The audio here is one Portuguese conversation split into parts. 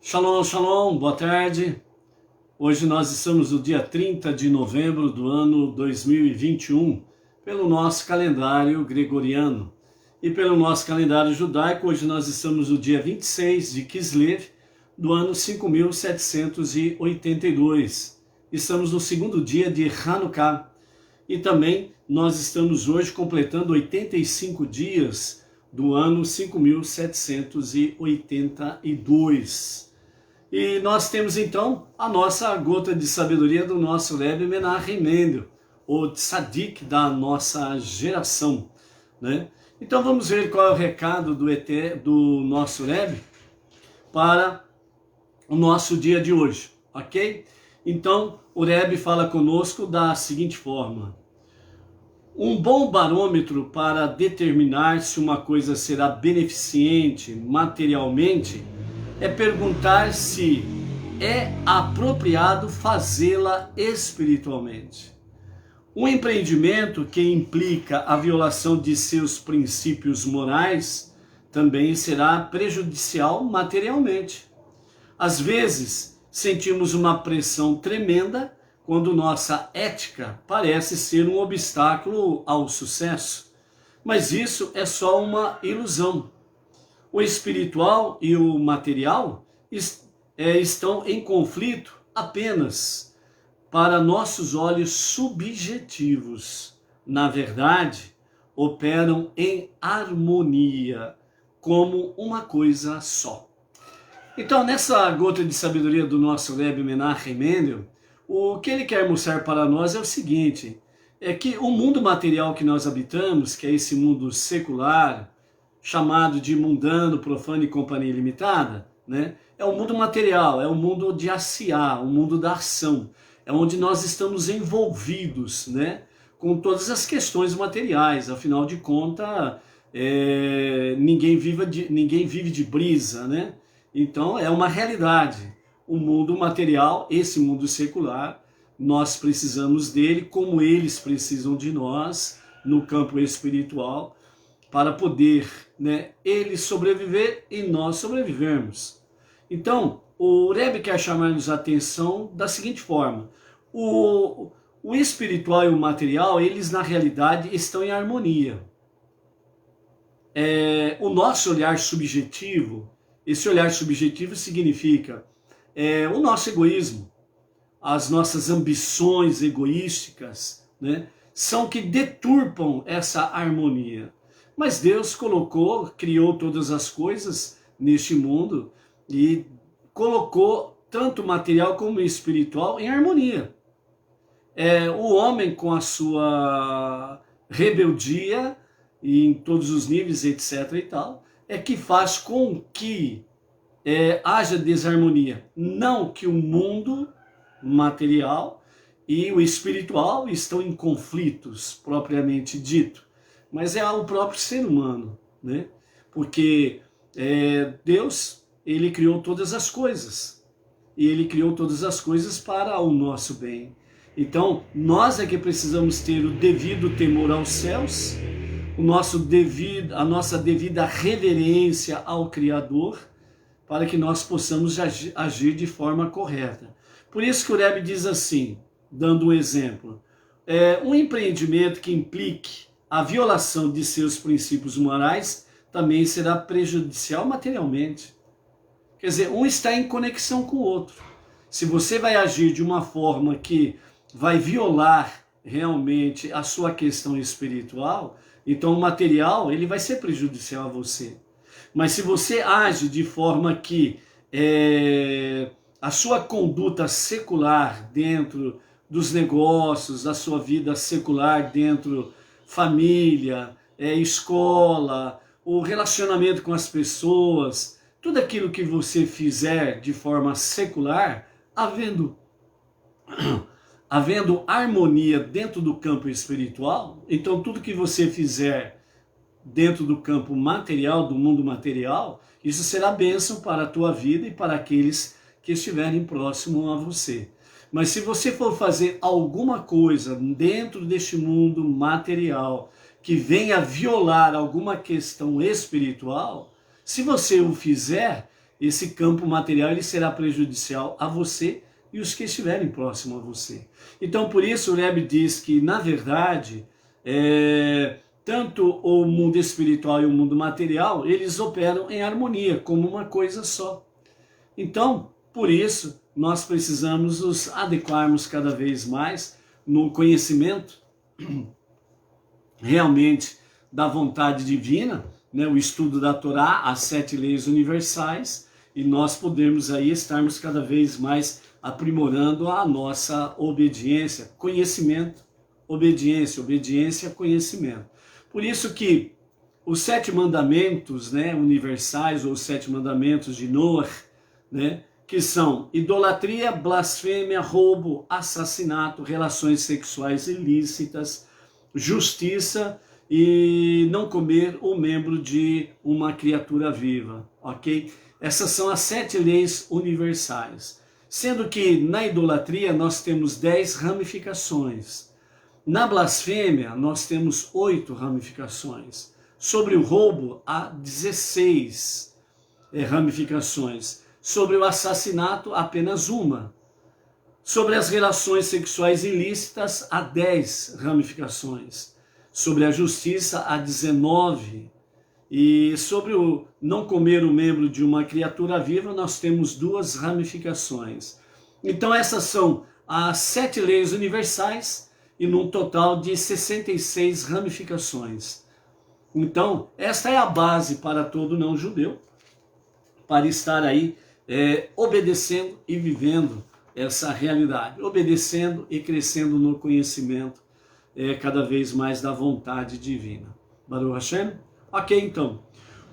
Shalom, shalom, boa tarde. Hoje nós estamos no dia 30 de novembro do ano 2021, pelo nosso calendário gregoriano. E pelo nosso calendário judaico, hoje nós estamos no dia 26 de Kislev, do ano 5782. Estamos no segundo dia de Hanukkah. E também nós estamos hoje completando 85 dias do ano 5782. E nós temos então a nossa gota de sabedoria do nosso Rebbe Menachem Mendel, o tzadik da nossa geração, né? Então vamos ver qual é o recado do nosso Rebbe para o nosso dia de hoje, ok? Então o Rebbe fala conosco da seguinte forma: um bom barômetro para determinar se uma coisa será beneficente materialmente é perguntar se é apropriado fazê-la espiritualmente. Um empreendimento que implica a violação de seus princípios morais também será prejudicial materialmente. Às vezes, sentimos uma pressão tremenda quando nossa ética parece ser um obstáculo ao sucesso, mas isso é só uma ilusão. O espiritual e o material estão em conflito apenas para nossos olhos subjetivos. Na verdade, operam em harmonia, como uma coisa só. Então, nessa gota de sabedoria do nosso Rebbe Menachem Mendel, o que ele quer mostrar para nós é o seguinte: é que o mundo material que nós habitamos, que é esse mundo secular, chamado de mundano, profano e companhia limitada, né? É o mundo material, é o mundo de asiá, o mundo da ação, é onde nós estamos envolvidos, né? Com todas as questões materiais. Afinal de contas, ninguém vive de brisa, né? Então é uma realidade. O mundo material, esse mundo secular, nós precisamos dele como eles precisam de nós no campo espiritual, para poder, né, ele sobreviver e nós sobrevivermos. Então, o Rebbe quer chamar-nos a atenção da seguinte forma: o espiritual e o material, eles na realidade estão em harmonia. O nosso olhar subjetivo, esse olhar subjetivo significa o nosso egoísmo, as nossas ambições egoísticas, né, são que deturpam essa harmonia. Mas Deus criou todas as coisas neste mundo e colocou tanto material como espiritual em harmonia. O homem, com a sua rebeldia e em todos os níveis, etc. e tal, é que faz com que haja desarmonia. Não que o mundo material e o espiritual estão em conflitos, propriamente dito, mas é o próprio ser humano, né? Porque Deus, ele criou todas as coisas, e ele criou todas as coisas para o nosso bem. Então, nós é que precisamos ter o devido temor aos céus, a nossa devida reverência ao Criador, para que nós possamos agir de forma correta. Por isso que o Rebbe diz assim, dando um exemplo: um empreendimento que implique a violação de seus princípios morais também será prejudicial materialmente. Quer dizer, um está em conexão com o outro. Se você vai agir de uma forma que vai violar realmente a sua questão espiritual, então o material ele vai ser prejudicial a você. Mas se você age de forma que a sua conduta secular dentro dos negócios, da sua vida secular dentro família, escola, o relacionamento com as pessoas, tudo aquilo que você fizer de forma secular, havendo harmonia dentro do campo espiritual, então tudo que você fizer dentro do campo material, do mundo material, isso será bênção para a tua vida e para aqueles que estiverem próximos a você. Mas se você for fazer alguma coisa dentro deste mundo material que venha violar alguma questão espiritual, se você o fizer, esse campo material ele será prejudicial a você e os que estiverem próximos a você. Então, por isso, o Rebbe diz que, na verdade, tanto o mundo espiritual e o mundo material, eles operam em harmonia, como uma coisa só. Então, por isso, nós precisamos nos adequarmos cada vez mais no conhecimento realmente da vontade divina, né, o estudo da Torá, as 7 leis universais, e nós podemos aí estarmos cada vez mais aprimorando a nossa obediência, conhecimento, obediência, obediência, conhecimento. Por isso que os 7 mandamentos, né, universais, ou os 7 mandamentos de Noah, né, que são idolatria, blasfêmia, roubo, assassinato, relações sexuais ilícitas, justiça e não comer o membro de uma criatura viva, ok? Essas são as 7 leis universais. Sendo que na idolatria nós temos 10 ramificações. Na blasfêmia nós temos 8 ramificações. Sobre o roubo há 16 ramificações. Sobre o assassinato apenas uma. Sobre as relações sexuais ilícitas há 10 ramificações. Sobre a justiça há 19. E sobre o não comer o membro de uma criatura viva, nós temos 2 ramificações. Então essas são as 7 leis universais e num total de 66 ramificações. Então, esta é a base para todo não judeu, para estar aí obedecendo e vivendo essa realidade, obedecendo e crescendo no conhecimento cada vez mais da vontade divina. Baruch Hashem? Ok, então,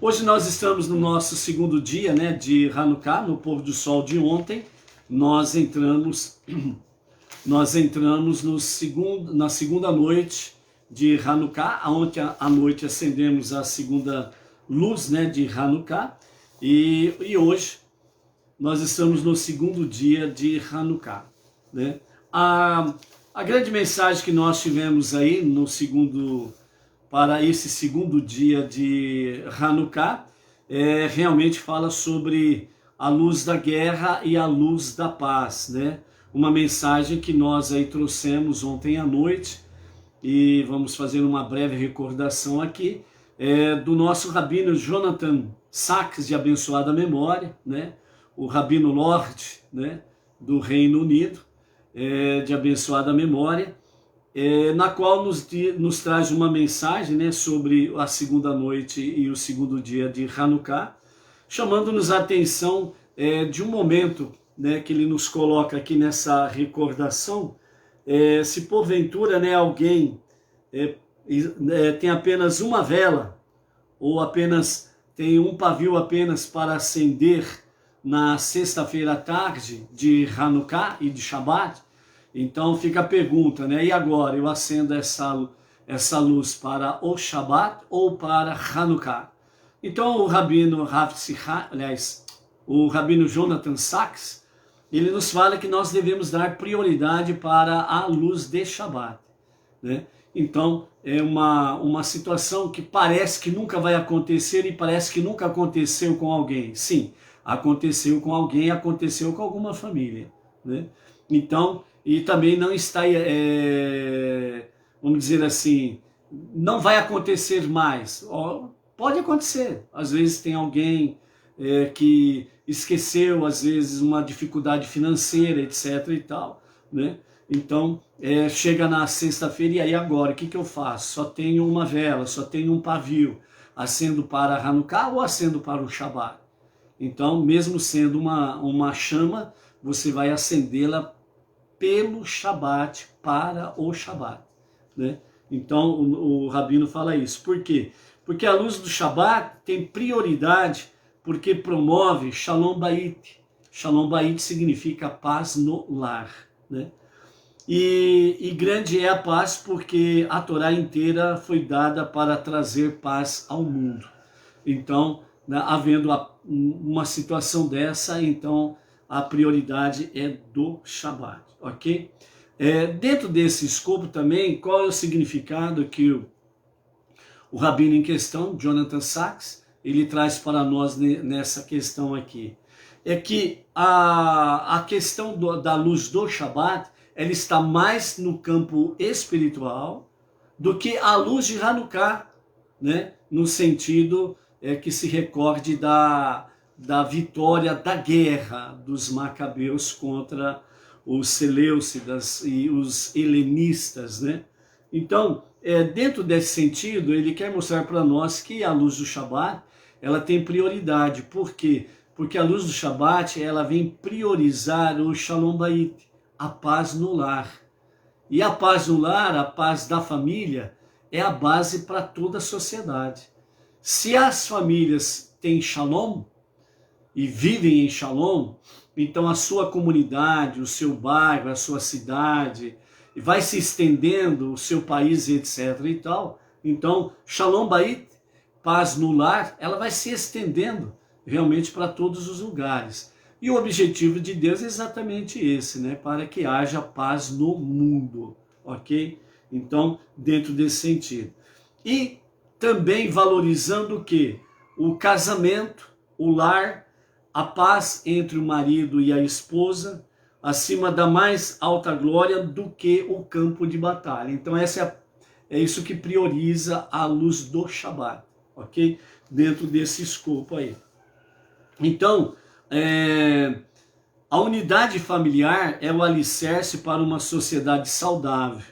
hoje nós estamos no nosso segundo dia, né, de Hanukkah, no pôr do sol de ontem. Nós entramos na segunda noite de Hanukkah. Ontem à noite acendemos a segunda luz, né, de Hanukkah, e hoje nós estamos no segundo dia de Hanukkah, né? A grande mensagem que nós tivemos aí para esse segundo dia de Hanukkah realmente fala sobre a luz da guerra e a luz da paz, né? Uma mensagem que nós aí trouxemos ontem à noite, e vamos fazer uma breve recordação aqui, do nosso rabino Jonathan Sacks, de abençoada memória, né? O rabino Lorde, né, do Reino Unido, de abençoada memória, na qual nos traz uma mensagem, né, sobre a segunda noite e o segundo dia de Hanukkah, chamando-nos a atenção de um momento, né, que ele nos coloca aqui nessa recordação. Se porventura, né, alguém tem apenas uma vela, ou apenas tem um pavio apenas para acender na sexta-feira à tarde de Hanukkah e de Shabbat, então fica a pergunta, né? E agora, eu acendo essa luz para o Shabbat ou para Hanukkah? Então o rabino o rabino Jonathan Sacks, ele nos fala que nós devemos dar prioridade para a luz de Shabbat, né? Então é uma situação que parece que nunca vai acontecer e parece que nunca aconteceu com alguém. Sim, aconteceu com alguém, aconteceu com alguma família, né? Então, e também não está, vamos dizer assim, não vai acontecer mais. Pode acontecer, às vezes tem alguém que esqueceu, às vezes uma dificuldade financeira, etc e tal, né? Então, chega na sexta-feira e aí agora, o que eu faço? Só tenho uma vela, só tenho um pavio, acendo para Hanukkah ou acendo para o Shabbat? Então, mesmo sendo uma chama, você vai acendê-la pelo Shabbat, para o Shabbat, né? Então, o rabino fala isso. Por quê? Porque a luz do Shabbat tem prioridade, porque promove Shalom Bait. Shalom Bait significa paz no lar, né? E grande é a paz porque a Torá inteira foi dada para trazer paz ao mundo. Então, né, havendo uma situação dessa, então a prioridade é do Shabbat, ok? Dentro desse escopo também, qual é o significado que o rabino em questão, Jonathan Sacks, ele traz para nós nessa questão aqui? É que a questão da luz do Shabat, ela está mais no campo espiritual do que a luz de Hanukkah, né? No sentido que se recorde da vitória da guerra dos macabeus contra os seleucidas e os helenistas, né? Então, dentro desse sentido, ele quer mostrar para nós que a luz do Shabat, ela tem prioridade. Por quê? Porque a luz do Shabat, ela vem priorizar o Shalom Bait, a paz no lar. E a paz no lar, a paz da família, é a base para toda a sociedade. Se as famílias têm Shalom e vivem em Shalom, então a sua comunidade, o seu bairro, a sua cidade, vai se estendendo, o seu país, etc. e tal. Então, Shalom Bait, paz no lar, ela vai se estendendo realmente para todos os lugares. E o objetivo de Deus é exatamente esse, né? Para que haja paz no mundo, ok? Então, dentro desse sentido. E também valorizando o quê? O casamento, o lar, a paz entre o marido e a esposa, acima da mais alta glória do que o campo de batalha. Então, é isso que prioriza a luz do Shabat, ok? Dentro desse escopo aí. Então, a unidade familiar é o alicerce para uma sociedade saudável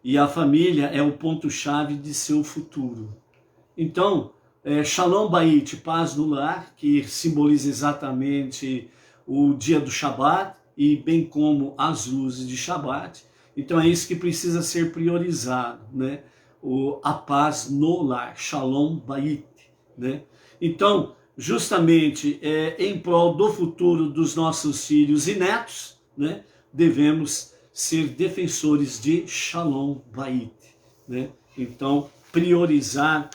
e a família é o ponto-chave de seu futuro. Então, Shalom Bait, paz no lar, que simboliza exatamente o dia do Shabat e bem como as luzes de Shabat. Então é isso que precisa ser priorizado, né? A paz no lar, Shalom Bait, né? Então, justamente em prol do futuro dos nossos filhos e netos, né, devemos ser defensores de Shalom Bait, né? Então, priorizar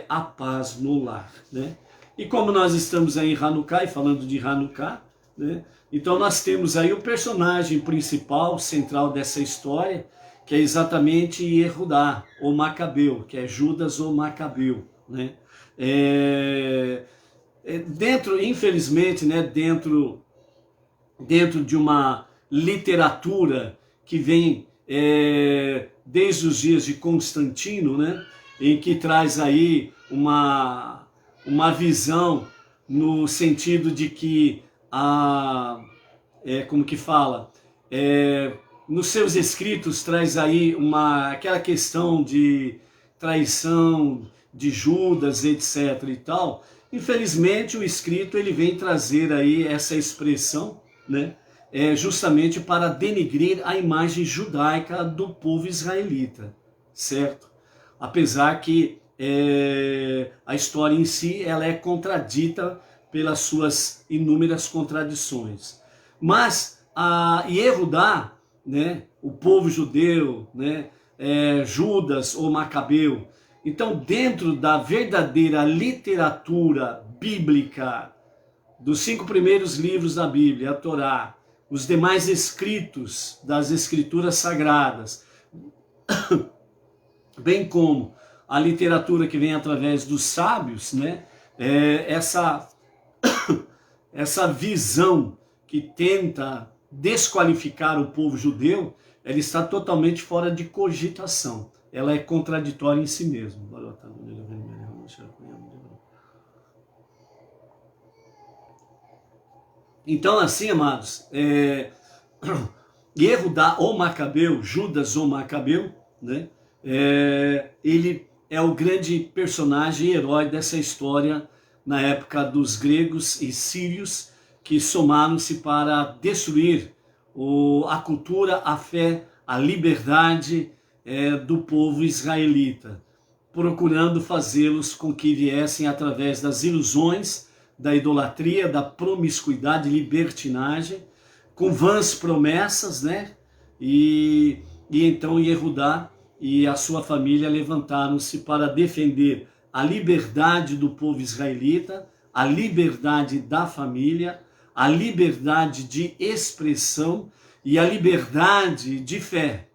a paz no lar, né? E como nós estamos aí em Hanukkah, e falando de Hanukkah, né, então nós temos aí o personagem principal, central dessa história, que é exatamente Yehudá, o Macabeu, que é Judas o Macabeu, né? Dentro, infelizmente, né, dentro de uma literatura que vem desde os dias de Constantino, né, em que traz aí uma visão no sentido de que como que fala, nos seus escritos traz aí aquela questão de traição de Judas, etc. e tal. Infelizmente, o escrito ele vem trazer aí essa expressão, né, justamente para denegrir a imagem judaica do povo israelita, certo? Apesar que a história em si ela é contradita pelas suas inúmeras contradições. Mas a Yehudá, né, o povo judeu, né, Judas ou Macabeu, então dentro da verdadeira literatura bíblica, dos 5 primeiros livros da Bíblia, a Torá, os demais escritos das escrituras sagradas, bem como a literatura que vem através dos sábios, né, essa visão que tenta desqualificar o povo judeu, ela está totalmente fora de cogitação. Ela é contraditória em si mesma. Então, assim, amados, Yehudá ou Macabeu, Judas ou Macabeu, né, ele é o grande personagem e herói dessa história na época dos gregos e sírios, que somaram-se para destruir a cultura, a fé, a liberdade do povo israelita, procurando fazê-los com que viessem através das ilusões, da idolatria, da promiscuidade, libertinagem, com vãs promessas, né? E então Yehudá e a sua família levantaram-se para defender a liberdade do povo israelita, a liberdade da família, a liberdade de expressão e a liberdade de fé,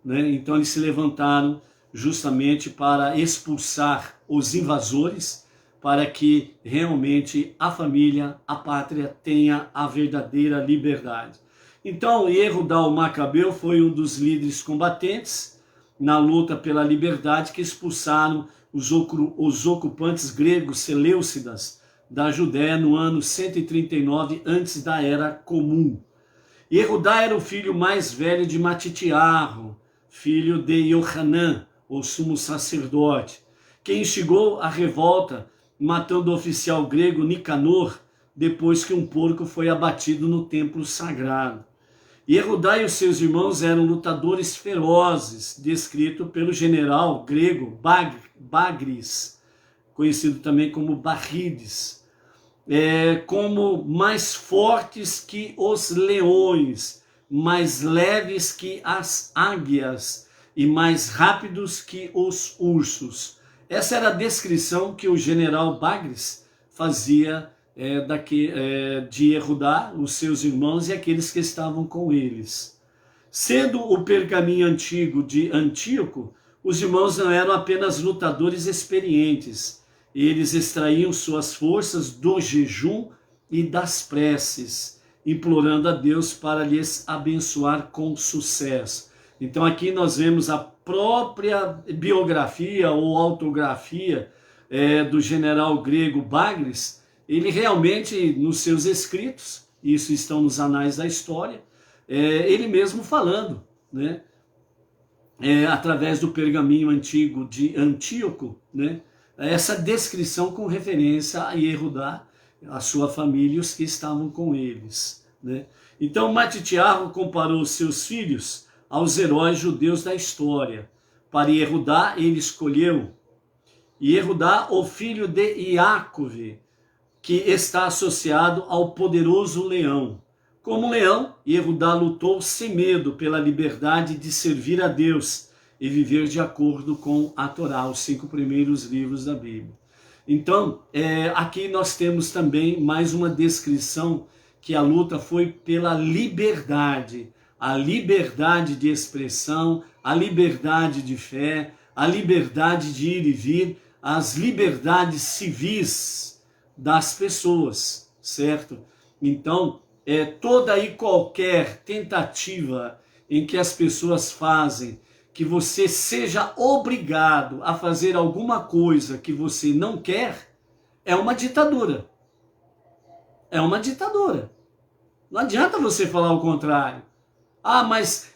né? Então eles se levantaram justamente para expulsar os invasores, para que realmente a família, a pátria tenha a verdadeira liberdade. Então, Yehudá o Macabeu foi um dos líderes combatentes na luta pela liberdade que expulsaram os ocupantes gregos seleucidas da Judéia no ano 139 antes da Era Comum. Yehudá era o filho mais velho de Matitiarro, filho de Yohanan, o sumo sacerdote, que instigou a revolta matando o oficial grego Nicanor depois que um porco foi abatido no templo sagrado. Yehudá e os seus irmãos eram lutadores ferozes, descrito pelo general grego Bagris, conhecido também como Barrides, como mais fortes que os leões, mais leves que as águias e mais rápidos que os ursos. Essa era a descrição que o general Bagris fazia de Yehudá, os seus irmãos e aqueles que estavam com eles. Sendo o pergaminho antigo de Antíoco, os irmãos não eram apenas lutadores experientes, eles extraíam suas forças do jejum e das preces, implorando a Deus para lhes abençoar com sucesso. Então aqui nós vemos a própria biografia ou autografia do general grego Bagris. Ele realmente, nos seus escritos, isso estão nos anais da história, ele mesmo falando, né? Através do pergaminho antigo de Antíoco, né? Essa descrição com referência a Yehudá, a sua família e os que estavam com eles, né? Então Matitiarro comparou seus filhos aos heróis judeus da história. Para Yehudá ele escolheu Yehudá, o filho de Iacove, que está associado ao poderoso leão. Como leão, Yehudá lutou sem medo pela liberdade de servir a Deus e viver de acordo com a Torá, os 5 primeiros livros da Bíblia. Então, aqui nós temos também mais uma descrição que a luta foi pela liberdade, a liberdade de expressão, a liberdade de fé, a liberdade de ir e vir, as liberdades civis das pessoas, certo? Então, toda e qualquer tentativa em que as pessoas fazem que você seja obrigado a fazer alguma coisa que você não quer, é uma ditadura. É uma ditadura. Não adianta você falar o contrário. Ah, mas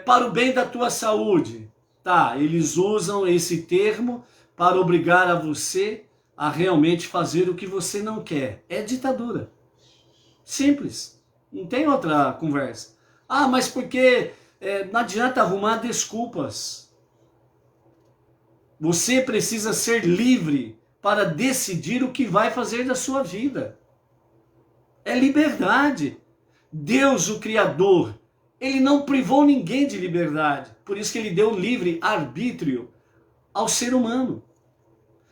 para o bem da tua saúde. Tá, eles usam esse termo para obrigar a você a realmente fazer o que você não quer. É ditadura. Simples. Não tem outra conversa. Ah, mas porque não adianta arrumar desculpas. Você precisa ser livre para decidir o que vai fazer da sua vida. É liberdade. Deus, o Criador, ele não privou ninguém de liberdade. Por isso que ele deu livre arbítrio ao ser humano.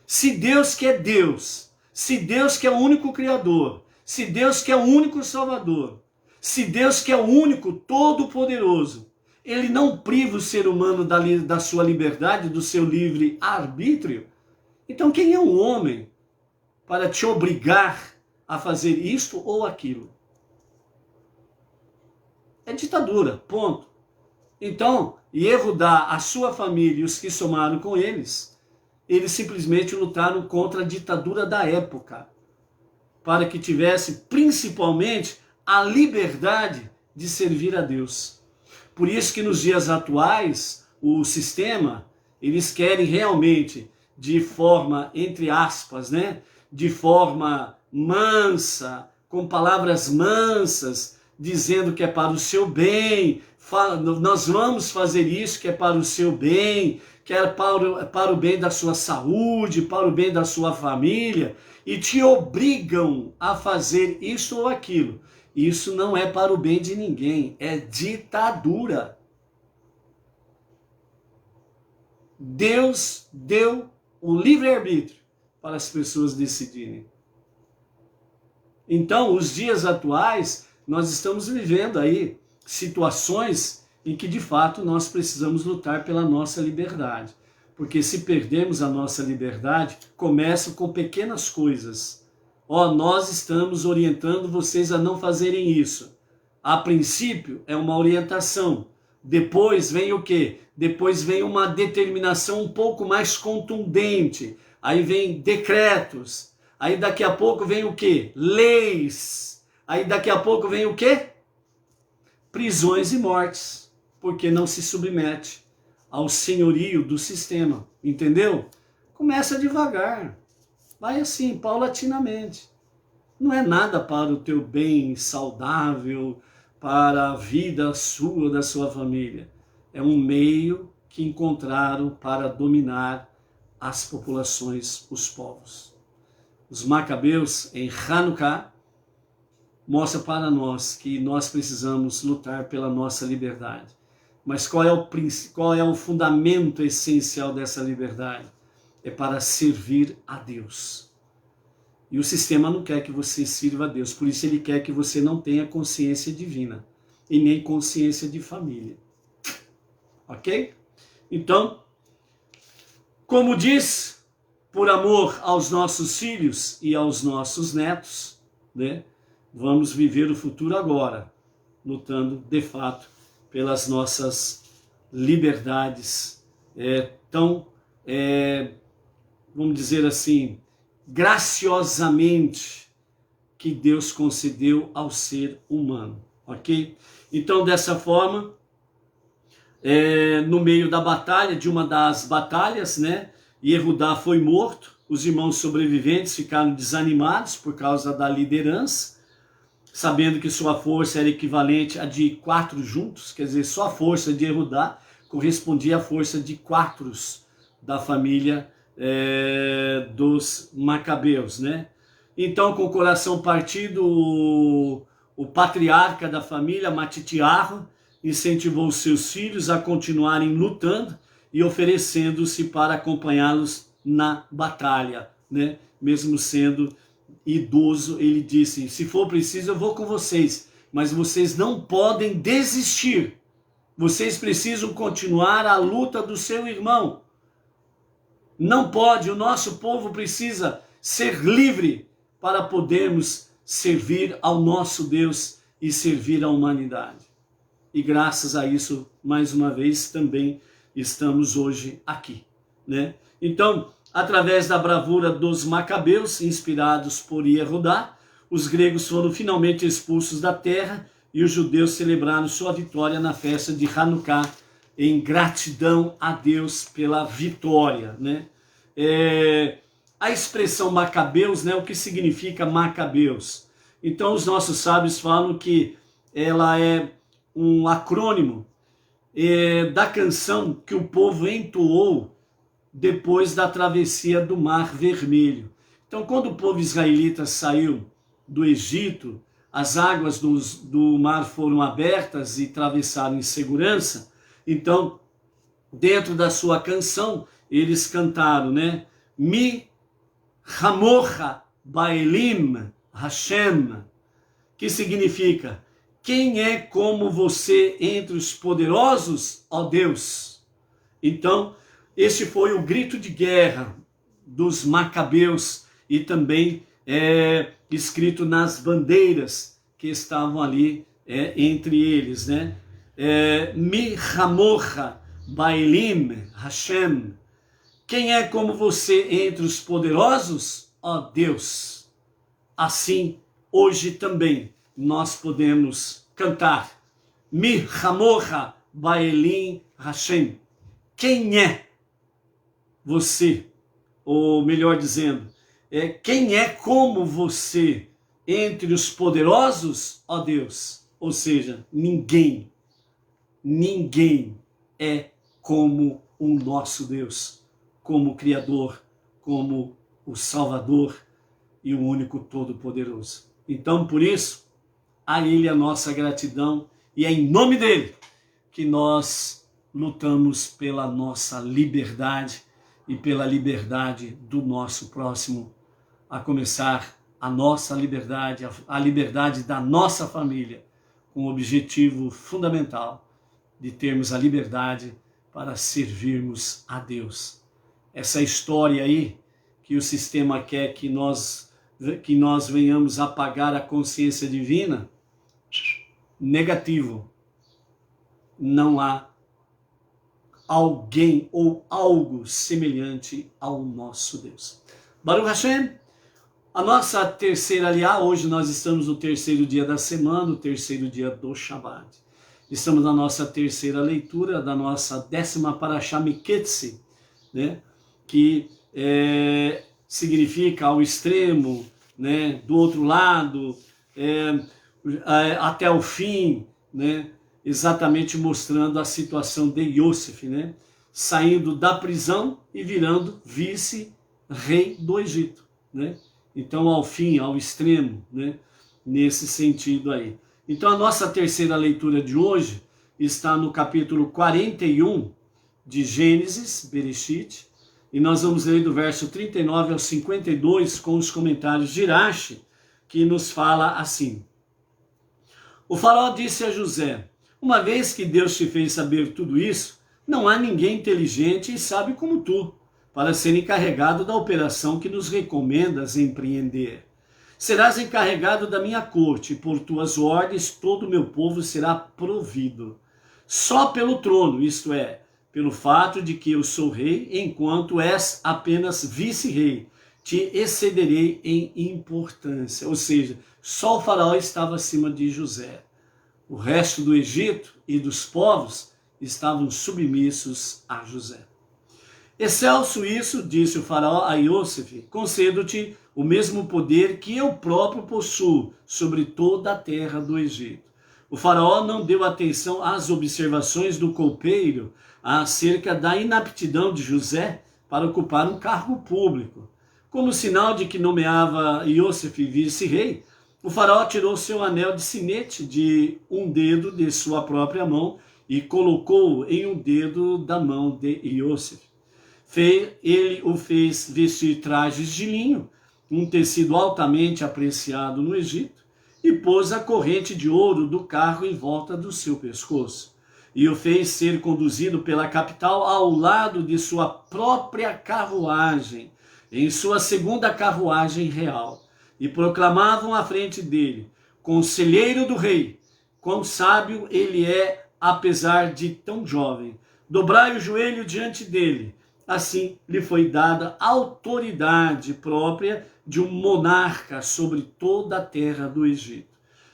Se Deus que é Deus, se Deus que é o único Criador, se Deus que é o único Salvador, se Deus que é o único Todo-Poderoso, ele não priva o ser humano da sua liberdade, do seu livre arbítrio, então quem é o homem para te obrigar a fazer isto ou aquilo? É ditadura, ponto. Então, Yehudá, a sua família e os que somaram com eles simplesmente lutaram contra a ditadura da época, para que tivesse principalmente a liberdade de servir a Deus. Por isso que nos dias atuais, o sistema, eles querem realmente, de forma, entre aspas, né, de forma mansa, com palavras mansas, dizendo que é para o seu bem, nós vamos fazer isso que é para o seu bem, que é para o bem da sua saúde, para o bem da sua família, e te obrigam a fazer isso ou aquilo. Isso não é para o bem de ninguém, é ditadura. Deus deu o livre-arbítrio para as pessoas decidirem. Então, os dias atuais, nós estamos vivendo aí situações em que de fato nós precisamos lutar pela nossa liberdade. Porque se perdermos a nossa liberdade, começa com pequenas coisas. Nós estamos orientando vocês a não fazerem isso. A princípio é uma orientação. Depois vem o quê? Depois vem uma determinação um pouco mais contundente. Aí vem decretos. Aí daqui a pouco vem o quê? Leis. Aí daqui a pouco vem o quê? Prisões e mortes. Porque não se submete ao senhorio do sistema. Entendeu? Começa devagar. Vai assim, paulatinamente. Não é nada para o teu bem saudável, para a vida sua, da sua família. É um meio que encontraram para dominar as populações, os povos. Os macabeus, em Hanukkah, mostra para nós que nós precisamos lutar pela nossa liberdade. Mas qual é o fundamento essencial dessa liberdade? É para servir a Deus. E o sistema não quer que você sirva a Deus, por isso ele quer que você não tenha consciência divina e nem consciência de família. Ok? Então, como diz, por amor aos nossos filhos e aos nossos netos, né, vamos viver o futuro agora, lutando de fato pelas nossas liberdades vamos dizer assim, graciosamente que Deus concedeu ao ser humano, ok? Então, dessa forma, no meio da batalha, de uma das batalhas, né, Yehudá foi morto, os irmãos sobreviventes ficaram desanimados por causa da liderança, sabendo que sua força era equivalente a de 4 juntos, quer dizer, só a força de Yehudá correspondia à força de 4 da família dos macabeus, né? Então, com o coração partido, o patriarca da família, Matitiarro, incentivou seus filhos a continuarem lutando e oferecendo-se para acompanhá-los na batalha, né? Mesmo sendo idoso, ele disse: se for preciso eu vou com vocês, mas vocês não podem desistir, vocês precisam continuar a luta do seu irmão. Não pode, o nosso povo precisa ser livre para podermos servir ao nosso Deus e servir à humanidade. E graças a isso, mais uma vez, também estamos hoje aqui, né? Então, através da bravura dos macabeus, inspirados por Yehudá, os gregos foram finalmente expulsos da terra e os judeus celebraram sua vitória na festa de Hanukkah, em gratidão a Deus pela vitória, né? A expressão macabeus, né? O que significa macabeus? Então, os nossos sábios falam que ela é um acrônimo da canção que o povo entoou depois da travessia do Mar Vermelho. Então, quando o povo israelita saiu do Egito, as águas do mar foram abertas e atravessaram em segurança. Então, dentro da sua canção, eles cantaram, né? Mi Hamocha Baelim Hashem, que significa: quem é como você entre os poderosos, ó Deus? Então, este foi o grito de guerra dos macabeus e também escrito nas bandeiras que estavam ali entre eles, né? Mi Hamocha Baelim Hashem, quem é como você entre os poderosos, ó Deus? Assim, hoje também nós podemos cantar Mi Hamocha Baelim Hashem. Quem é você? Ou melhor dizendo, quem é como você entre os poderosos, ó Deus? Ou seja, ninguém é como o nosso Deus, como o Criador, como o Salvador e o único Todo-Poderoso. Então, por isso, a Ele a nossa gratidão, e é em nome dEle que nós lutamos pela nossa liberdade e pela liberdade do nosso próximo, a começar a nossa liberdade, a liberdade da nossa família, com o objetivo fundamental de termos a liberdade para servirmos a Deus. essa história aí, que o sistema quer que nós venhamos apagar a consciência divina, negativo. Não há alguém ou algo semelhante ao nosso Deus. Baruch Hashem, a nossa terceira aliá, hoje nós estamos no terceiro dia da semana, o terceiro dia do Shabbat. Estamos na nossa terceira leitura da nossa 10ª Parashá Miketze, né? Que significa ao extremo, né? Do outro lado, até o fim, né? Exatamente mostrando a situação de Yosef, né? Saindo da prisão e virando vice-rei do Egito, né? Então, ao fim, ao extremo, né? Nesse sentido aí. Então, a nossa terceira leitura de hoje está no capítulo 41 de Gênesis, Bereshit, e nós vamos ler do verso 39 ao 52 com os comentários de Rashi, que nos fala assim. O faraó disse a José: uma vez que Deus te fez saber tudo isso, não há ninguém inteligente e sábio como tu, para ser encarregado da operação que nos recomendas empreender. Serás encarregado da minha corte, e por tuas ordens todo o meu povo será provido. Só pelo trono, isto é, pelo fato de que eu sou rei, enquanto és apenas vice-rei, te excederei em importância. Ou seja, só o faraó estava acima de José. O resto do Egito e dos povos estavam submissos a José. Excelso isso, disse o faraó a Yosef, concedo-te o mesmo poder que eu próprio possuo sobre toda a terra do Egito. O faraó não deu atenção às observações do copeiro acerca da inaptidão de José para ocupar um cargo público. Como sinal de que nomeava Yosef vice-rei, o faraó tirou seu anel de sinete de um dedo de sua própria mão e colocou-o em um dedo da mão de Yosef. Ele o fez vestir trajes de linho, um tecido altamente apreciado no Egito, e pôs a corrente de ouro do carro em volta do seu pescoço. E o fez ser conduzido pela capital ao lado de sua própria carruagem, em sua segunda carruagem real. E proclamavam à frente dele: conselheiro do rei, quão sábio ele é, apesar de tão jovem. Dobrai o joelho diante dele. Assim lhe foi dada autoridade própria de um monarca sobre toda a terra do Egito.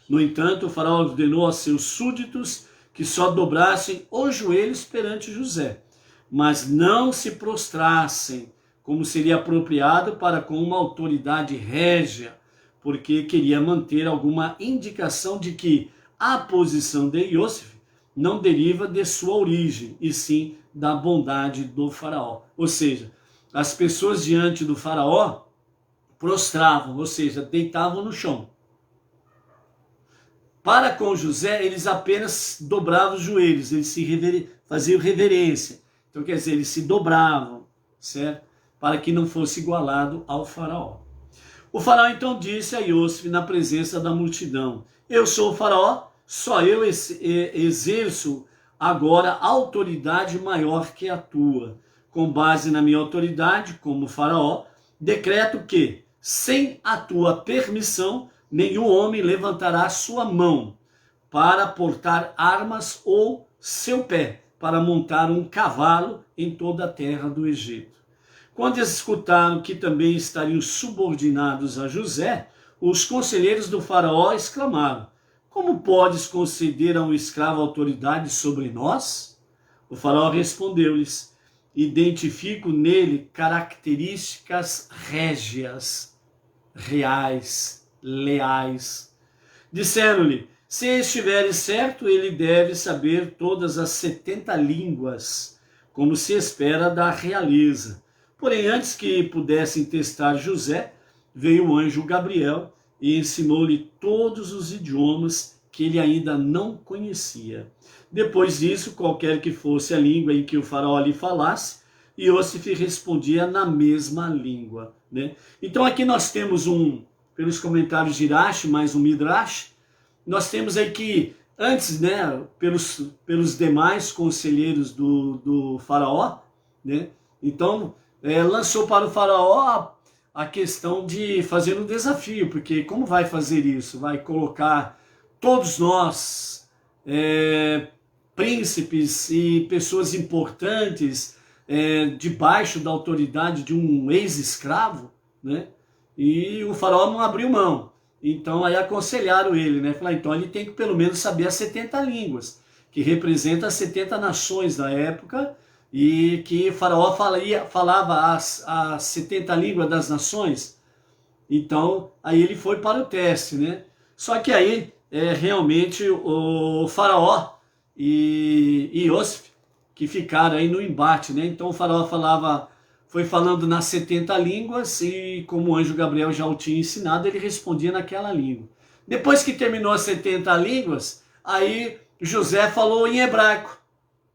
No entanto, o faraó ordenou a seus súditos que só dobrassem os joelhos perante José, mas não se prostrassem, como seria apropriado para com uma autoridade régia, porque queria manter alguma indicação de que a posição de Yosef não deriva de sua origem, e sim da bondade do faraó. Ou seja, as pessoas diante do faraó prostravam, ou seja, deitavam no chão. Para com José, eles apenas dobravam os joelhos, eles faziam reverência. Então, quer dizer, eles se dobravam, certo? Para que não fosse igualado ao faraó. O faraó então disse a Yosef na presença da multidão: eu sou o faraó, só eu exerço agora autoridade maior que a tua. Com base na minha autoridade como faraó, decreto que, sem a tua permissão, nenhum homem levantará sua mão para portar armas ou seu pé para montar um cavalo em toda a terra do Egito. Quando escutaram que também estariam subordinados a José, os conselheiros do faraó exclamaram: como podes conceder a um escravo autoridade sobre nós? O faraó respondeu-lhes: identifico nele características régias, reais, leais. Disseram-lhe: se estiver certo, ele deve saber todas as 70 línguas, como se espera da realeza. Porém, antes que pudessem testar José, veio o anjo Gabriel e ensinou-lhe todos os idiomas que ele ainda não conhecia. Depois disso, qualquer que fosse a língua em que o faraó lhe falasse, Yosef respondia na mesma língua, né? Então aqui nós temos pelos comentários de Rashi, mais um Midrash, nós temos aí que antes, né, pelos demais conselheiros do faraó, né? Então lançou para o faraó a questão de fazer um desafio, porque como vai fazer isso? Vai colocar todos nós, príncipes e pessoas importantes, debaixo da autoridade de um ex-escravo, né? E o faraó não abriu mão. Então aí aconselharam ele, né? Falaram, então ele tem que pelo menos saber as 70 línguas, que representa as 70 nações da época, e que o faraó falava as 70 línguas das nações. Então aí ele foi para o teste, né? Só que aí realmente o faraó e Iosif que ficaram aí no embate, né? Então o faraó foi falando nas 70 línguas e como o anjo Gabriel já o tinha ensinado, ele respondia naquela língua. Depois que terminou as 70 línguas, aí José falou em hebraico.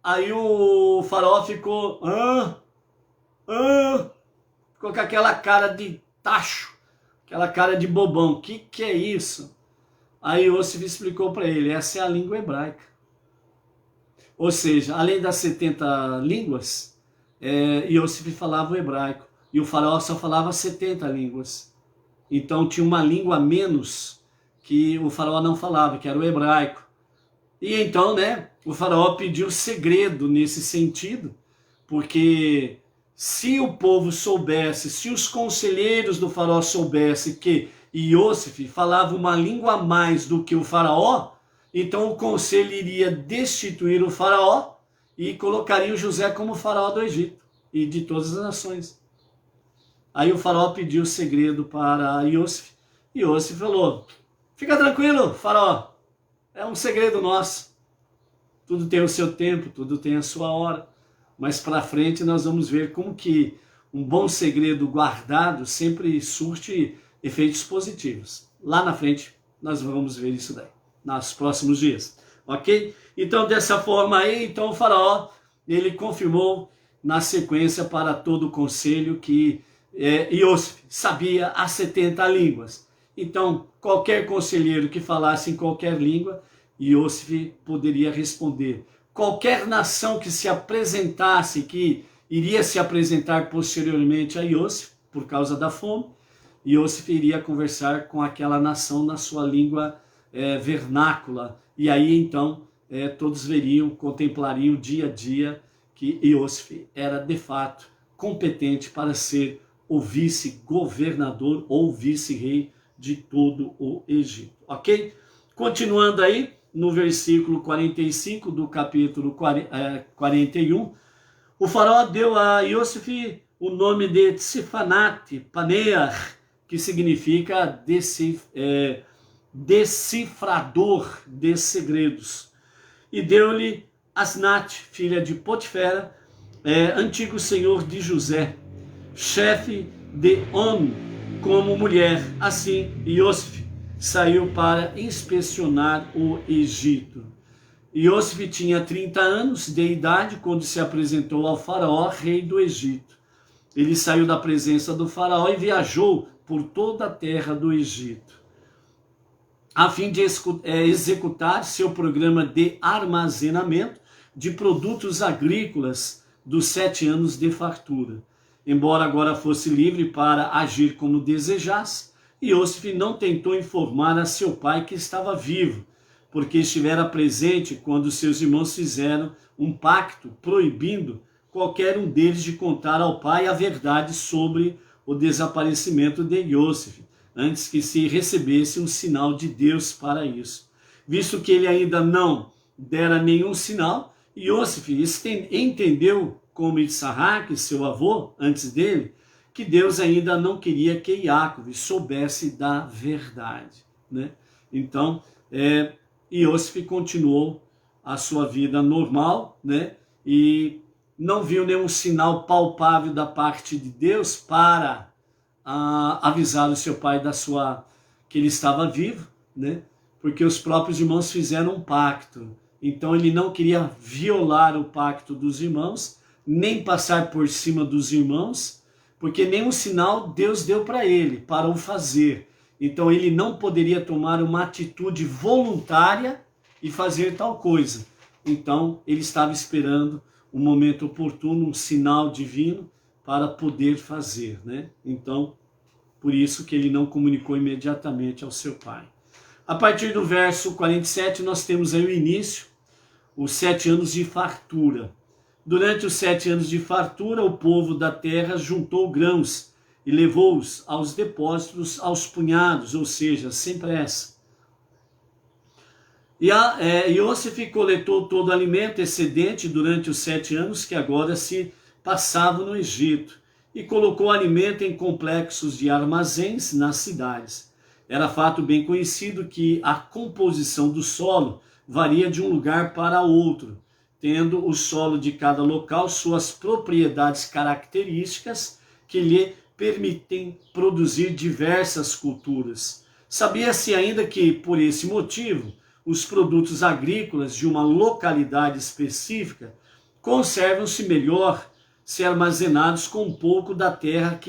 Aí o faraó ficou ficou com aquela cara de tacho, aquela cara de bobão. Que é isso? Aí Iosif explicou para ele, essa é a língua hebraica. Ou seja, além das 70 línguas, Iosif falava o hebraico. E o faraó só falava 70 línguas. Então tinha uma língua a menos que o faraó não falava, que era o hebraico. E então, né, o faraó pediu segredo nesse sentido, porque se o povo soubesse, se os conselheiros do faraó soubessem que Iosif falava uma língua a mais do que o faraó, então o conselho iria destituir o faraó e colocaria o José como faraó do Egito e de todas as nações. Aí o faraó pediu o segredo para Iosif. Iosif falou, fica tranquilo, faraó, é um segredo nosso. Tudo tem o seu tempo, tudo tem a sua hora. Mas para frente nós vamos ver como que um bom segredo guardado sempre surte efeitos positivos. Lá na frente nós vamos ver isso daí, nos próximos dias. Ok? Então dessa forma aí, então o faraó, ele confirmou na sequência para todo o conselho que Iosif sabia as 70 línguas. Então qualquer conselheiro que falasse em qualquer língua, Iosif poderia responder. Qualquer nação que se apresentasse, que iria se apresentar posteriormente a Iosif, por causa da fome, Iosif iria conversar com aquela nação na sua língua vernácula. E aí então todos veriam, contemplariam dia a dia que Iosif era de fato competente para ser o vice-governador ou vice-rei de todo o Egito. Ok? Continuando aí, no versículo 45 do capítulo 41, o faraó deu a Iosif o nome de Tsifanat Paneah, que significa decifrador de segredos. E deu-lhe Asnat, filha de Potifera, antigo senhor de José, chefe de On, como mulher. Assim, Iosif saiu para inspecionar o Egito. Iosif tinha 30 anos de idade quando se apresentou ao faraó, rei do Egito. Ele saiu da presença do faraó e viajou por toda a terra do Egito, a fim de executar seu programa de armazenamento de produtos agrícolas dos 7 anos de fartura. Embora agora fosse livre para agir como desejasse, Iosif não tentou informar a seu pai que estava vivo, porque estivera presente quando seus irmãos fizeram um pacto proibindo qualquer um deles de contar ao pai a verdade sobre o desaparecimento de Iosif, antes que se recebesse um sinal de Deus para isso. Visto que ele ainda não dera nenhum sinal, Iosif entendeu, como Itsarraque, seu avô, antes dele, que Deus ainda não queria que Iacove soubesse da verdade, né? Então, Iosif continuou a sua vida normal, né? E não viu nenhum sinal palpável da parte de Deus para avisar o seu pai que ele estava vivo, né? Porque os próprios irmãos fizeram um pacto. Então ele não queria violar o pacto dos irmãos, nem passar por cima dos irmãos, porque nenhum sinal Deus deu para ele, para o fazer. Então ele não poderia tomar uma atitude voluntária e fazer tal coisa. Então ele estava esperando um momento oportuno, um sinal divino, para poder fazer, né? Então, por isso que ele não comunicou imediatamente ao seu pai. A partir do verso 47, nós temos aí o início, os 7 anos de fartura. Durante os 7 anos de fartura, o povo da terra juntou grãos e levou-os aos depósitos aos punhados, ou seja, sem pressa. E Iosif coletou todo o alimento excedente durante os 7 anos que agora se passavam no Egito e colocou o alimento em complexos de armazéns nas cidades. Era fato bem conhecido que a composição do solo varia de um lugar para outro, tendo o solo de cada local suas propriedades características que lhe permitem produzir diversas culturas. Sabia-se ainda que, por esse motivo, os produtos agrícolas de uma localidade específica conservam-se melhor se armazenados com um pouco da terra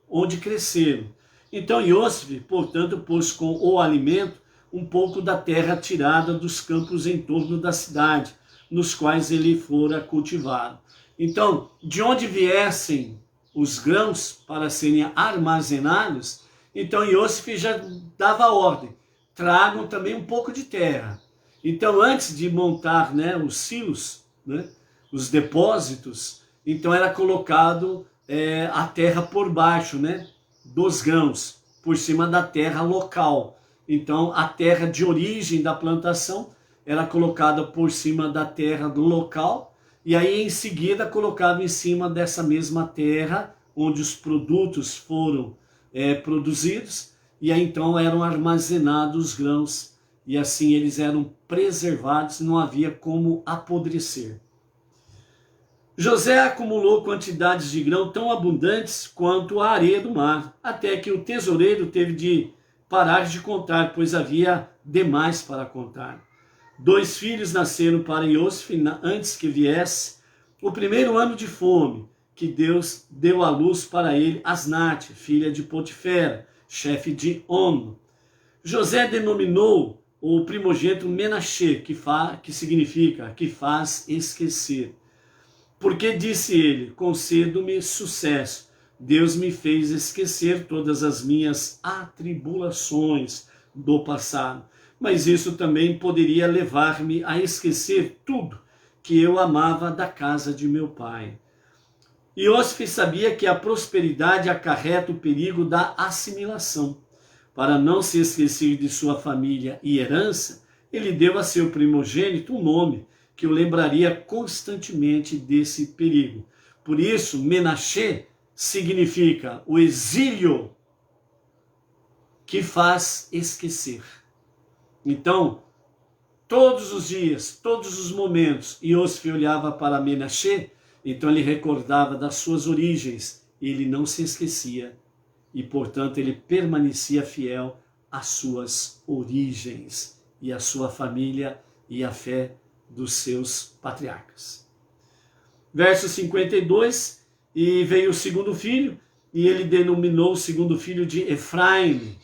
onde cresceram. Então Iosif, portanto, pôs com o alimento um pouco da terra tirada dos campos em torno da cidade, nos quais ele fora cultivado. Então, de onde viessem os grãos para serem armazenados, então Iosif já dava ordem, tragam também um pouco de terra. Então, antes de montar, né, os silos, né, os depósitos, então era colocado a terra por baixo, né, dos grãos, por cima da terra local. Então, a terra de origem da plantação era colocada por cima da terra do local, e aí em seguida colocava em cima dessa mesma terra onde os produtos foram produzidos, e aí então eram armazenados os grãos, e assim eles eram preservados, não havia como apodrecer. José acumulou quantidades de grão tão abundantes quanto a areia do mar, até que o tesoureiro teve de parar de contar, pois havia demais para contar. 2 filhos nasceram para Iosif antes que viesse o primeiro ano de fome, que Deus deu à luz para ele Asnate, filha de Potifera, chefe de On. José denominou o primogênito Menachê, que significa que faz esquecer. Porque disse ele, concedo-me sucesso, Deus me fez esquecer todas as minhas atribulações do passado, mas isso também poderia levar-me a esquecer tudo que eu amava da casa de meu pai. Iosif sabia que a prosperidade acarreta o perigo da assimilação. Para não se esquecer de sua família e herança, ele deu a seu primogênito um nome que o lembraria constantemente desse perigo. Por isso, Menachê significa o exílio que faz esquecer. Então, todos os dias, todos os momentos, Iosif olhava para Menachê, então ele recordava das suas origens, e ele não se esquecia, e portanto ele permanecia fiel às suas origens, e à sua família, e à fé dos seus patriarcas. Verso 52, e veio o segundo filho, e ele denominou o segundo filho de Efraim,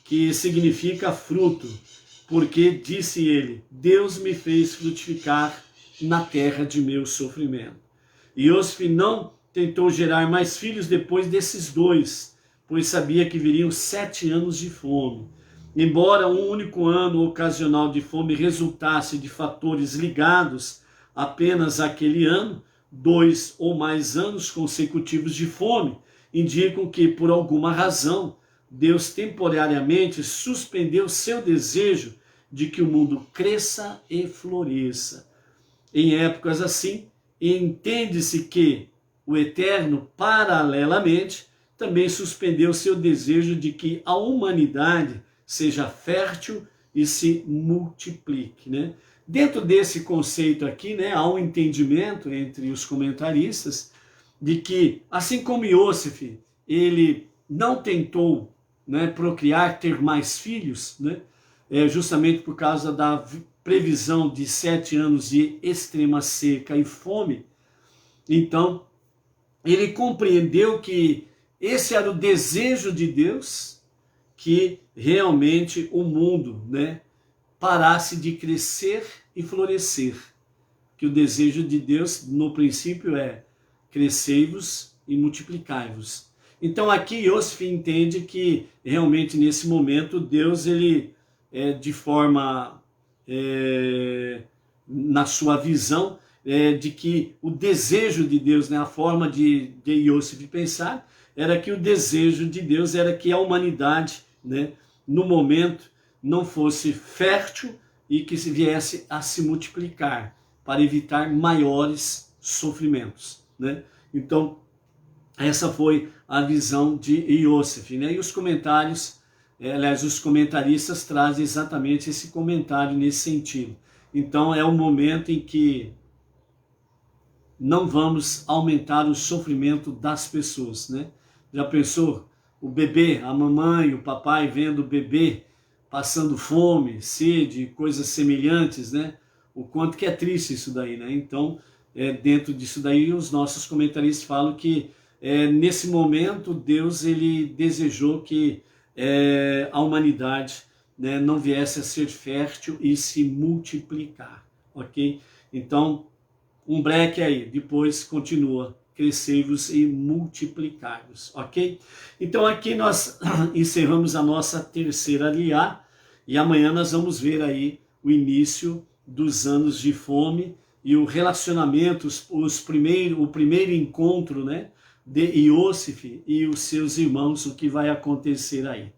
que significa fruto, porque disse ele, Deus me fez frutificar na terra de meu sofrimento. Iosif não tentou gerar mais filhos depois desses 2, pois sabia que viriam 7 anos de fome. Embora um único ano ocasional de fome resultasse de fatores ligados apenas àquele ano, 2 ou mais anos consecutivos de fome indicam que, por alguma razão, Deus temporariamente suspendeu seu desejo de que o mundo cresça e floresça. Em épocas assim, entende-se que o Eterno, paralelamente, também suspendeu seu desejo de que a humanidade seja fértil e se multiplique, né? Dentro desse conceito aqui, né, há um entendimento entre os comentaristas de que, assim como Iosif, ele não tentou, né, procriar, ter mais filhos, né, justamente por causa da previsão de 7 anos de extrema seca e fome. Então, ele compreendeu que esse era o desejo de Deus, que realmente o mundo, né, parasse de crescer e florescer. Que o desejo de Deus, no princípio, é crescei-vos e multiplicai-vos. Então aqui Iosif entende que realmente nesse momento Deus, ele de forma, na sua visão, de que o desejo de Deus, né, a forma de Iosif pensar, era que o desejo de Deus era que a humanidade, né, no momento, não fosse fértil e que se viesse a se multiplicar, para evitar maiores sofrimentos, né? Então, essa foi a visão de Iosif, né? E os comentários, aliás, os comentaristas trazem exatamente esse comentário nesse sentido. Então, é o momento em que não vamos aumentar o sofrimento das pessoas, né? Já pensou? O bebê, a mamãe, o papai vendo o bebê passando fome, sede, coisas semelhantes, né? O quanto que é triste isso daí, né? Então, dentro disso daí, os nossos comentaristas falam que nesse momento Deus, ele desejou que a humanidade, né, não viesse a ser fértil e se multiplicar, ok? Então, um break aí, depois continua, crescei-vos e multiplicai-vos, ok? Então aqui nós encerramos a nossa terceira aliá, e amanhã nós vamos ver aí o início dos anos de fome e o relacionamento, o primeiro encontro, né, de Iosif e os seus irmãos, o que vai acontecer aí.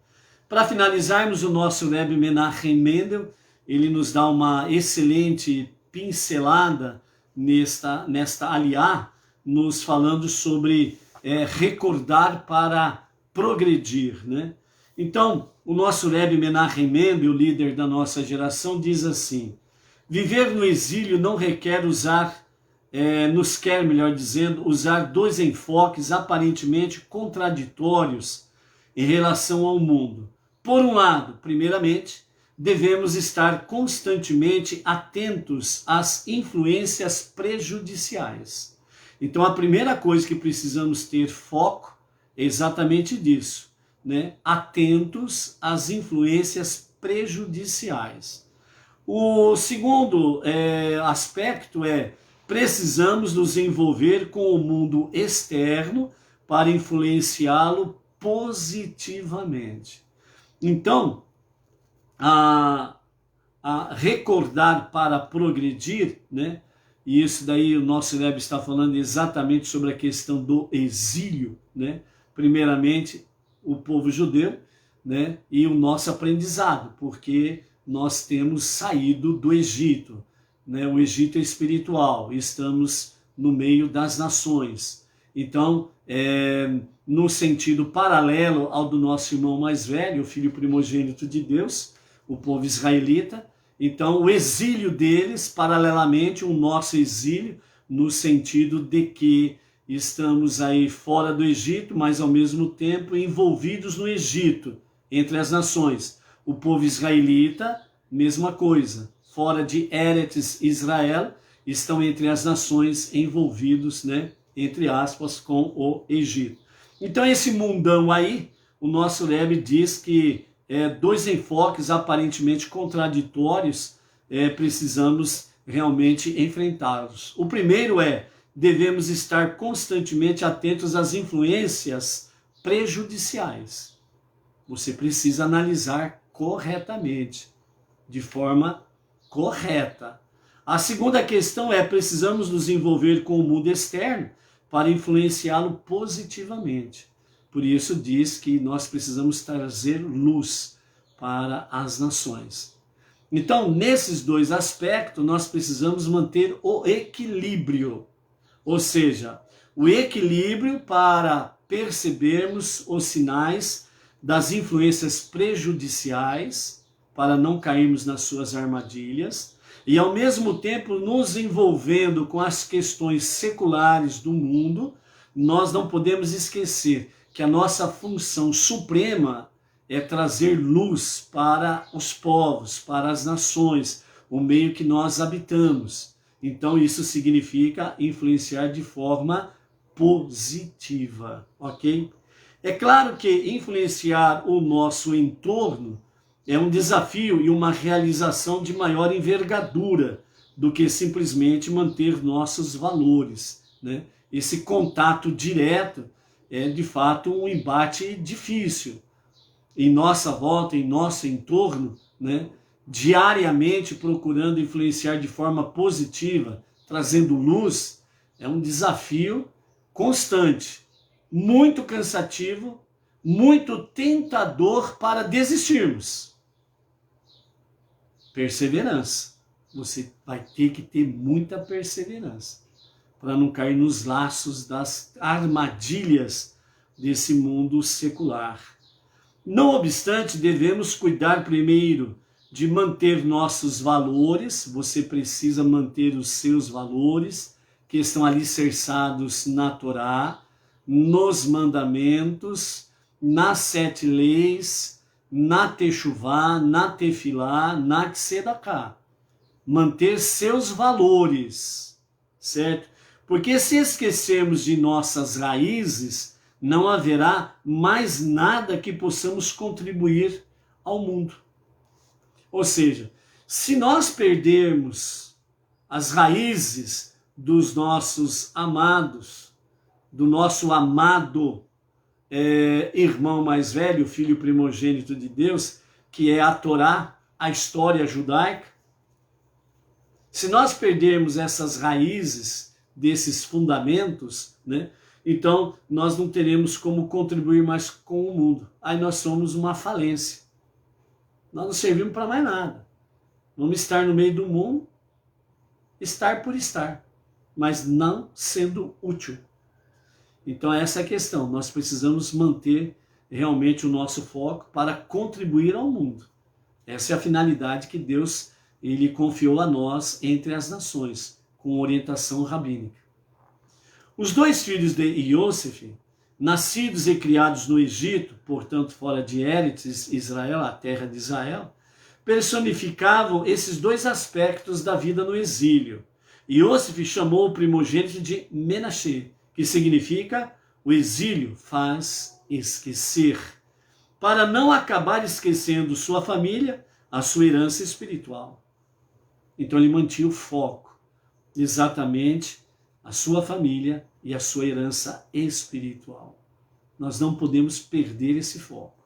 Para finalizarmos, o nosso Rebbe Menachem Mendel, ele nos dá uma excelente pincelada nesta aliá, nos falando sobre recordar para progredir, né? Então, o nosso Rebbe Menachem Mendel, o líder da nossa geração, diz assim: viver no exílio não requer nos quer, melhor dizendo, usar dois enfoques aparentemente contraditórios em relação ao mundo. Por um lado, primeiramente, devemos estar constantemente atentos às influências prejudiciais. Então, a primeira coisa que precisamos ter foco é exatamente disso, né? Atentos às influências prejudiciais. O segundo aspecto precisamos nos envolver com o mundo externo para influenciá-lo positivamente. Então, a recordar para progredir, né? E isso daí o nosso Rebbe está falando exatamente sobre a questão do exílio, né? Primeiramente, o povo judeu, né? E o nosso aprendizado, porque nós temos saído do Egito, né? O Egito é espiritual, estamos no meio das nações. Então, no sentido paralelo ao do nosso irmão mais velho, o filho primogênito de Deus, o povo israelita, então o exílio deles, paralelamente o nosso exílio, no sentido de que estamos aí fora do Egito, mas ao mesmo tempo envolvidos no Egito, entre as nações. O povo israelita, mesma coisa, fora de Eretz Israel, estão entre as nações envolvidos, né, entre aspas, com o Egito. Então esse mundão aí, o nosso Rebbe diz que dois enfoques aparentemente contraditórios precisamos realmente enfrentá-los. O primeiro devemos estar constantemente atentos às influências prejudiciais. Você precisa analisar corretamente, de forma correta. A segunda questão precisamos nos envolver com o mundo externo para influenciá-lo positivamente. Por isso diz que nós precisamos trazer luz para as nações. Então, nesses dois aspectos, nós precisamos manter o equilíbrio. Ou seja, o equilíbrio para percebermos os sinais das influências prejudiciais, para não cairmos nas suas armadilhas, e ao mesmo tempo nos envolvendo com as questões seculares do mundo. Nós não podemos esquecer que a nossa função suprema é trazer luz para os povos, para as nações, o meio que nós habitamos. Então isso significa influenciar de forma positiva, ok? É claro que influenciar o nosso entorno é um desafio e uma realização de maior envergadura do que simplesmente manter nossos valores, né? esse contato direto é de fato um embate difícil. Em nossa volta, em nosso entorno, né? Diariamente procurando influenciar de forma positiva, trazendo luz, é um desafio constante, muito cansativo, muito tentador para desistirmos. Perseverança. Você vai ter que ter muita perseverança para não cair nos laços das armadilhas desse mundo secular. Não obstante, devemos cuidar primeiro de manter nossos valores. Você precisa manter os seus valores, que estão alicerçados na Torá, nos mandamentos, nas 7 leis, na Techuvá, na Tefilá, na Tzedaká. Manter seus valores, certo? Porque se esquecermos de nossas raízes, não haverá mais nada que possamos contribuir ao mundo. Ou seja, se nós perdermos as raízes dos nossos amados, do nosso amado irmão mais velho, filho primogênito de Deus, que é a Torá, a história judaica, se nós perdermos essas raízes desses fundamentos, né, então nós não teremos como contribuir mais com o mundo. Aí nós somos uma falência. Nós não servimos para mais nada. Vamos estar no meio do mundo, estar por estar, mas não sendo útil. Então essa é a questão. Nós precisamos manter realmente o nosso foco para contribuir ao mundo. Essa é a finalidade que Deus ele confiou a nós entre as nações, com orientação rabínica. Os 2 filhos de Iosef, nascidos e criados no Egito, portanto fora de Eretz Israel, a terra de Israel, personificavam esses 2 aspectos da vida no exílio. Iosef chamou o primogênito de Menashe, que significa o exílio faz esquecer, para não acabar esquecendo sua família, a sua herança espiritual. Então ele mantinha o foco, exatamente a sua família e a sua herança espiritual. Nós não podemos perder esse foco.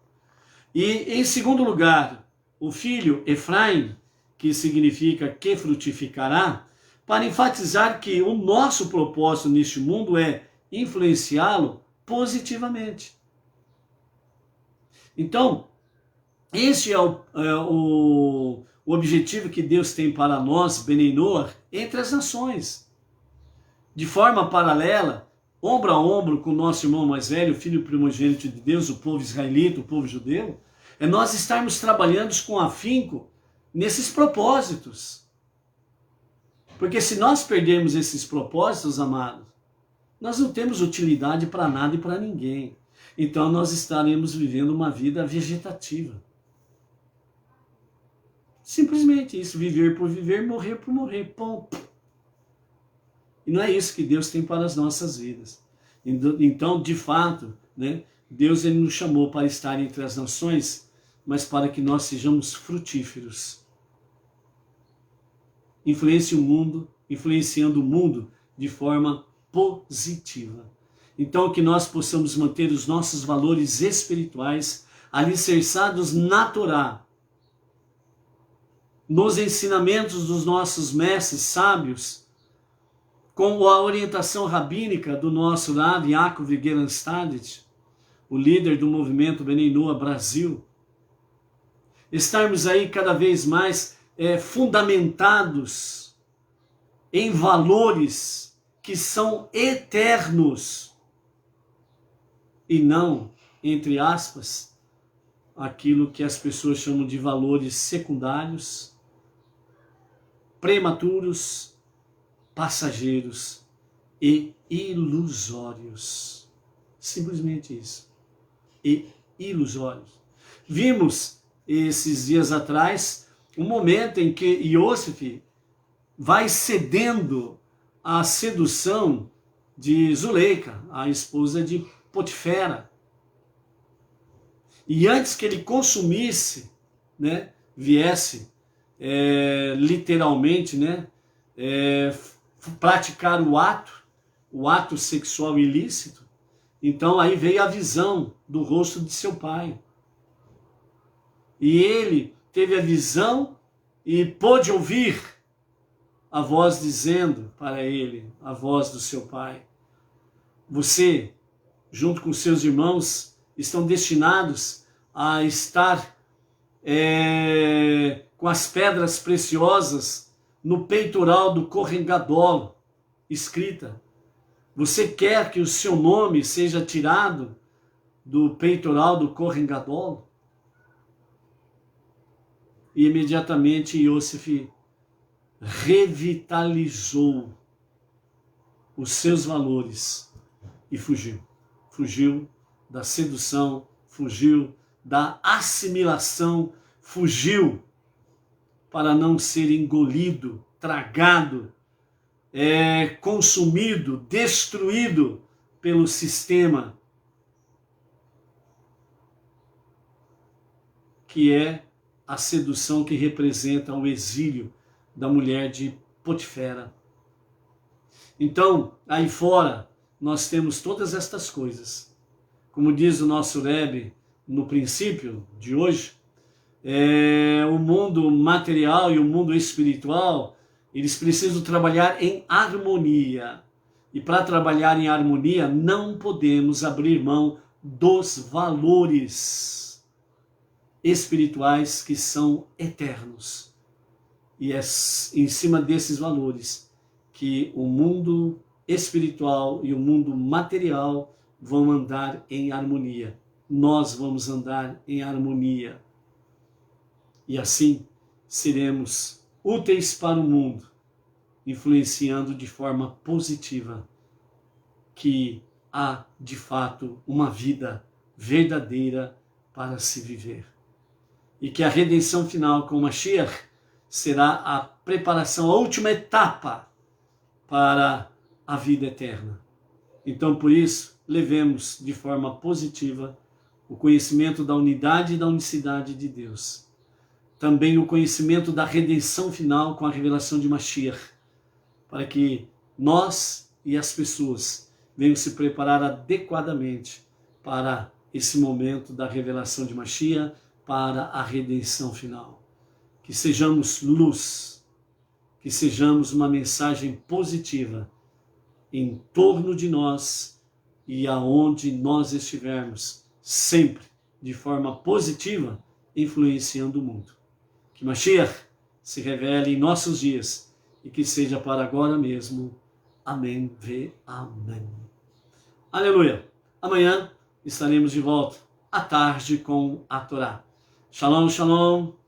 E em segundo lugar, o filho Efraim, que significa que frutificará, para enfatizar que o nosso propósito neste mundo é influenciá-lo positivamente. Então, este é o objetivo que Deus tem para nós, Benei Noach, entre as nações. De forma paralela, ombro a ombro com o nosso irmão mais velho, o filho primogênito de Deus, o povo israelita, o povo judeu, é nós estarmos trabalhando com afinco nesses propósitos. Porque se nós perdermos esses propósitos, amados, nós não temos utilidade para nada e para ninguém. Então nós estaremos vivendo uma vida vegetativa. Simplesmente isso, viver por viver, morrer por morrer, ponto. E não é isso que Deus tem para as nossas vidas. Então, de fato, né, Deus ele nos chamou para estar entre as nações, mas para que nós sejamos frutíferos. Influenciando o mundo de forma positiva. Então, que nós possamos manter os nossos valores espirituais alicerçados na Torá, nos ensinamentos dos nossos mestres sábios, com a orientação rabínica do nosso Rav Yaakov Geranstadit, o líder do movimento Benei Noach Brasil, estarmos aí cada vez mais fundamentados em valores que são eternos e não, entre aspas, aquilo que as pessoas chamam de valores secundários, prematuros, passageiros e ilusórios. Simplesmente isso. E ilusórios. Vimos esses dias atrás um momento em que Iosef vai cedendo à sedução de Zuleika, a esposa de Potifera. E antes que ele consumisse, né, viesse literalmente, né, praticar o ato, o ato sexual ilícito, então aí veio a visão do rosto de seu pai. E ele teve a visão e pôde ouvir a voz dizendo para ele, a voz do seu pai: você, junto com seus irmãos, estão destinados a estar com as pedras preciosas no peitoral do Kohen Gadol escrita. Você quer que o seu nome seja tirado do peitoral do Kohen Gadol? E imediatamente Yosef revitalizou os seus valores e fugiu. Fugiu da sedução, fugiu da assimilação, fugiu para não ser engolido, tragado, consumido, destruído pelo sistema que é a sedução que representa o exílio da mulher de Potifera. Então, aí fora, nós temos todas estas coisas. Como diz o nosso Rebbe no princípio de hoje, o mundo material e o mundo espiritual, eles precisam trabalhar em harmonia. E para trabalhar em harmonia, não podemos abrir mão dos valores espirituais que são eternos. E é em cima desses valores que o mundo espiritual e o mundo material vão andar em harmonia. Nós vamos andar em harmonia. E assim seremos úteis para o mundo, influenciando de forma positiva que há, de fato, uma vida verdadeira para se viver. E que a redenção final com Mashiach será a preparação, a última etapa para a vida eterna. Então, por isso, levemos de forma positiva o conhecimento da unidade e da unicidade de Deus. Também o conhecimento da redenção final com a revelação de Mashiach, para que nós e as pessoas venham se preparar adequadamente para esse momento da revelação de Mashiach, para a redenção final. Que sejamos luz, que sejamos uma mensagem positiva em torno de nós e aonde nós estivermos, sempre de forma positiva, influenciando o mundo. Que Mashiach se revele em nossos dias e que seja para agora mesmo. Amém ve amém. Aleluia. Amanhã estaremos de volta à tarde com a Torá. Shalom, shalom.